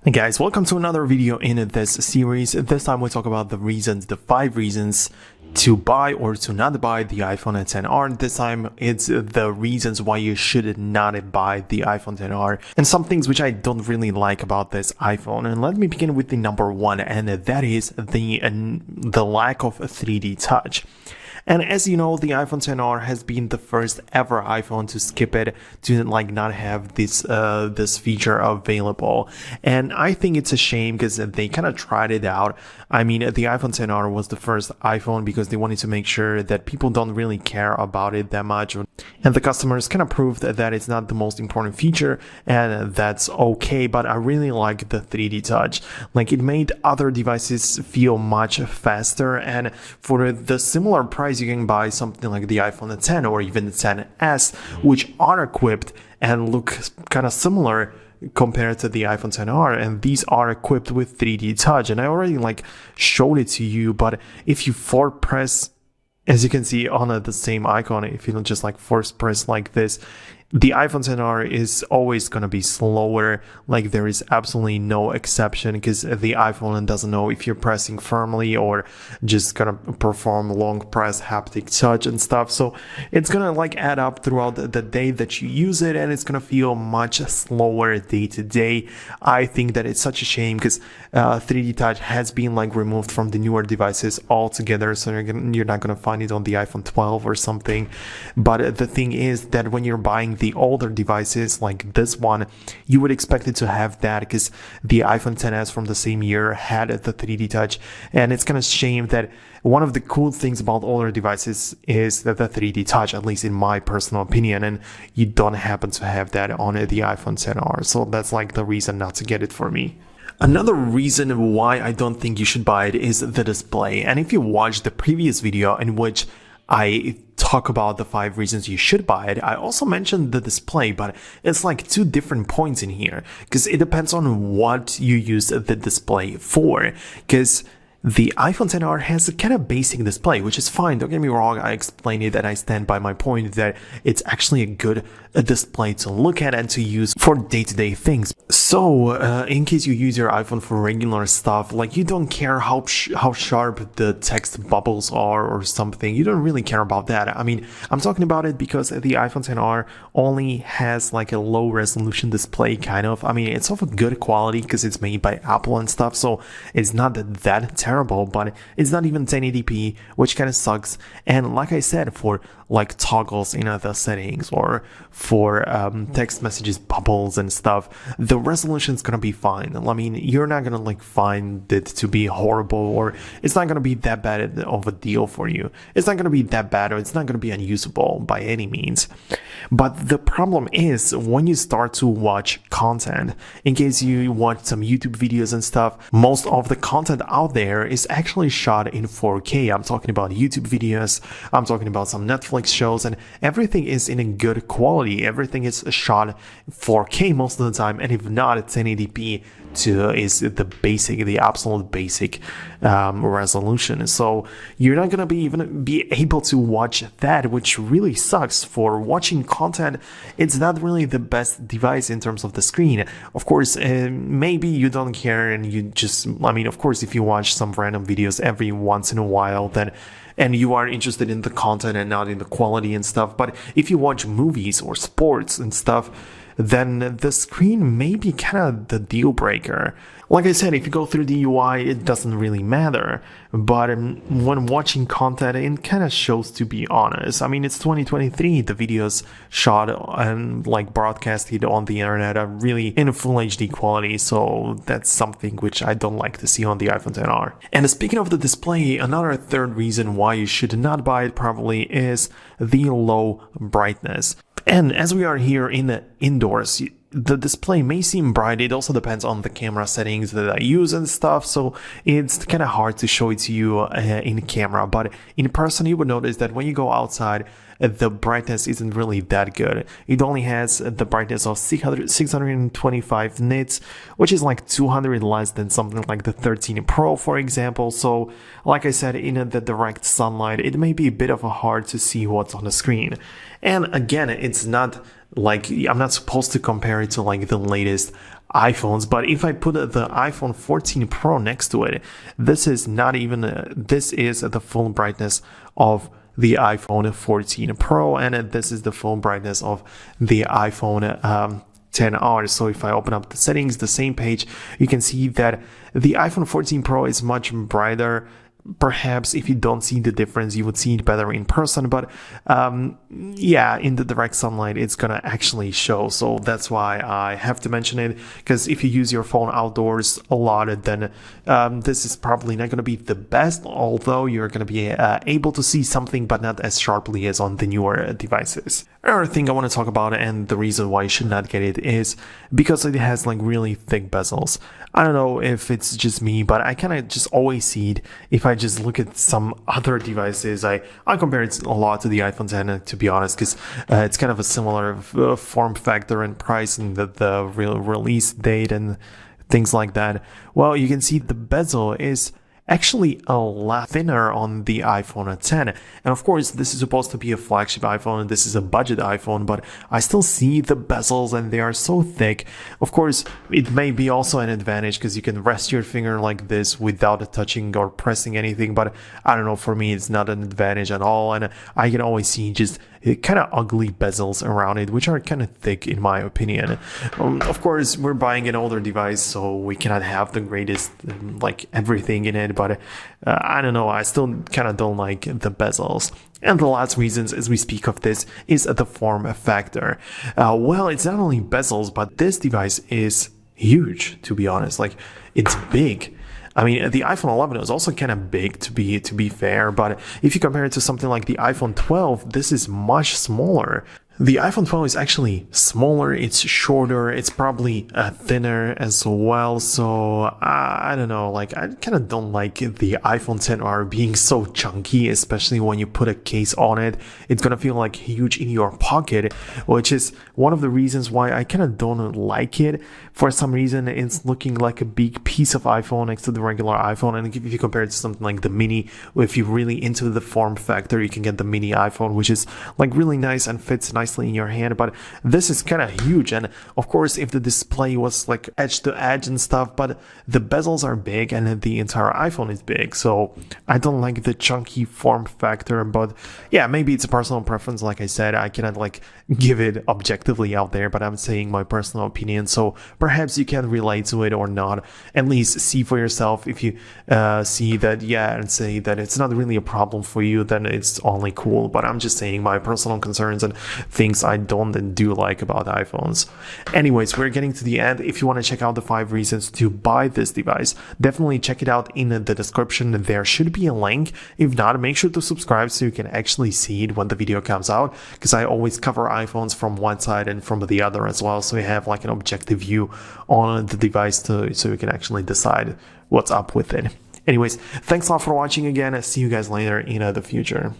Hey guys, welcome to another video in this series. This time we talk about the 5 reasons to buy or to not buy the iPhone XR. This time it's the reasons why you should not buy the iPhone XR and some things which I don't really like about this iPhone. And let me begin with the number 1, and that is the lack of 3D touch. And as you know, the iPhone XR has been the first ever iPhone to skip it, to not have this feature available. And I think it's a shame because they kind of tried it out. I mean, the iPhone XR was the first iPhone because they wanted to make sure that people don't really care about it that much. And the customers kind of proved that it's not the most important feature, and that's okay. But I really like the 3D touch. It made other devices feel much faster, and for the similar price, you can buy something like the iPhone X or even the XS, which are equipped and look kind of similar compared to the iPhone XR, and these are equipped with 3D touch. And I already showed it to you, but if you force press, as you can see on the same icon, if you just force press like this, the iPhone XR is always going to be slower. There is absolutely no exception because the iPhone doesn't know if you're pressing firmly or just going to perform long press haptic touch and stuff. So it's going to add up throughout the day that you use it, and it's going to feel much slower day to day. I think that it's such a shame because 3D touch has been removed from the newer devices altogether. So you're not going to find it on the iPhone 12 or something. But the thing is that when you're buying the older devices like this one, you would expect it to have that because the iPhone XS from the same year had the 3D touch. And it's kind of shame that one of the cool things about older devices is that the 3D touch, at least in my personal opinion, and you don't happen to have that on the iPhone XR. So that's the reason not to get it for me. Another reason why I don't think you should buy it is the display. And if you watched the previous video in which I talk about the 5 reasons you should buy it, I also mentioned the display, but it's 2 different points in here because it depends on what you use the display for. Because the iPhone XR has a kind of basic display, which is fine. Don't get me wrong. I explained it and I stand by my point that it's actually a good display to look at and to use for day-to-day things. So in case you use your iPhone for regular stuff, you don't care how sharp the text bubbles are or something. You don't really care about that. I mean, I'm talking about it because the iPhone XR only has a low resolution display kind of. I mean, it's of a good quality because it's made by Apple and stuff. So it's not that terrible, but it's not even 1080p, which kind of sucks. And like I said, for toggles in the settings or for text messages bubbles and stuff, the resolution is gonna be fine. I mean, you're not gonna find it to be horrible, or it's not gonna be that bad of a deal for you. It's not gonna be that bad, or it's not gonna be unusable by any means. But the problem is when you start to watch content, in case you watch some YouTube videos and stuff, most of the content out there is actually shot in 4K. I'm talking about YouTube videos, I'm talking about some Netflix shows, and everything is in a good quality. Everything is shot 4K most of the time, and if not, 1080p is the absolute basic resolution. So you're not gonna even be able to watch that, which really sucks. For watching content, it's not really the best device in terms of the screen. Of course, maybe you don't care and you just, of course, if you watch some random videos every once in a while, then and you are interested in the content and not in the quality and stuff. But if you watch movies or sports and stuff, then the screen may be kind of the deal breaker. Like I said, if you go through the UI, it doesn't really matter. But when watching content, it kind of shows, to be honest. I mean, it's 2023. The videos shot and broadcasted on the internet are really in full HD quality. So that's something which I don't like to see on the iPhone XR. And speaking of the display, another third reason why you should not buy it probably is the low brightness. And as we are here in the indoors, the display may seem bright. It also depends on the camera settings that I use and stuff, so it's kind of hard to show it to you in camera. But in person, you would notice that when you go outside, the brightness isn't really that good. It only has the brightness of 625 nits, which is 200 less than something like the 13 Pro, for example. So like I said, in the direct sunlight, it may be a bit of a hard to see what's on the screen. And again, it's not I'm not supposed to compare it to the latest iPhones. But if I put the iPhone 14 Pro next to it, this is not even this is the full brightness of the iPhone 14 Pro, and this is the full brightness of the iPhone 10R. So if I open up the settings, the same page, you can see that the iPhone 14 Pro is much brighter. Perhaps if you don't see the difference, you would see it better in person, but yeah, in the direct sunlight it's gonna actually show. So that's why I have to mention it, because if you use your phone outdoors a lot, then this is probably not gonna be the best, although you're gonna be able to see something, but not as sharply as on the newer devices. Another thing I want to talk about, and the reason why you should not get it, is because it has like really thick bezels. I don't know if it's just me, but I kind of just always see it. If I just look at some other devices, I compare it a lot to the iPhone 10, to be honest, because it's kind of a similar form factor and price, and the real release date and things like that. Well, you can see the bezel is actually a lot thinner on the iPhone 10. And of course, this is supposed to be a flagship iPhone, and this is a budget iPhone, but I still see the bezels and they are so thick. Of course, it may be also an advantage because you can rest your finger like this without touching or pressing anything, but I don't know, for me it's not an advantage at all, and I can always see just kind of ugly bezels around it, which are kind of thick in my opinion. Of course, we're buying an older device, so we cannot have the greatest like everything in it, but I don't know, I still kind of don't like the bezels. And the last reasons as we speak of this is the form factor. Well, it's not only bezels, but this device is huge, to be honest. Like, it's big. I mean, the iPhone 11 is also kind of big, to be fair, but if you compare it to something like the iPhone 12, this is much smaller. The iPhone 12 is actually smaller, it's shorter, it's probably thinner as well, so I don't know, like, I kind of don't like the iPhone 10R being so chunky, especially when you put a case on it. It's gonna feel like huge in your pocket, which is one of the reasons why I kind of don't like it. For some reason, it's looking like a big piece of iPhone next to the regular iPhone, and if you compare it to something like the mini, if you're really into the form factor, you can get the mini iPhone, which is like really nice and fits nicely in your hand, but this is kind of huge. And of course, if the display was like edge to edge and stuff, but the bezels are big and the entire iPhone is big, so I don't like the chunky form factor. But yeah, maybe it's a personal preference. Like I said, I cannot like give it objectively out there, but I'm saying my personal opinion, so perhaps you can relate to it or not. At least see for yourself. If you see that, yeah, and say that it's not really a problem for you, then it's only cool. But I'm just saying my personal concerns and things I don't and do like about iPhones. Anyways, we're getting to the end. If you want to check out the 5 reasons to buy this device, definitely check it out in the description. There should be a link. If not, make sure to subscribe so you can actually see it when the video comes out, because I always cover iPhones from one side and from the other as well, so you have like an objective view on the device so you can actually decide what's up with it. Anyways, thanks a lot for watching again. See you guys later in the future.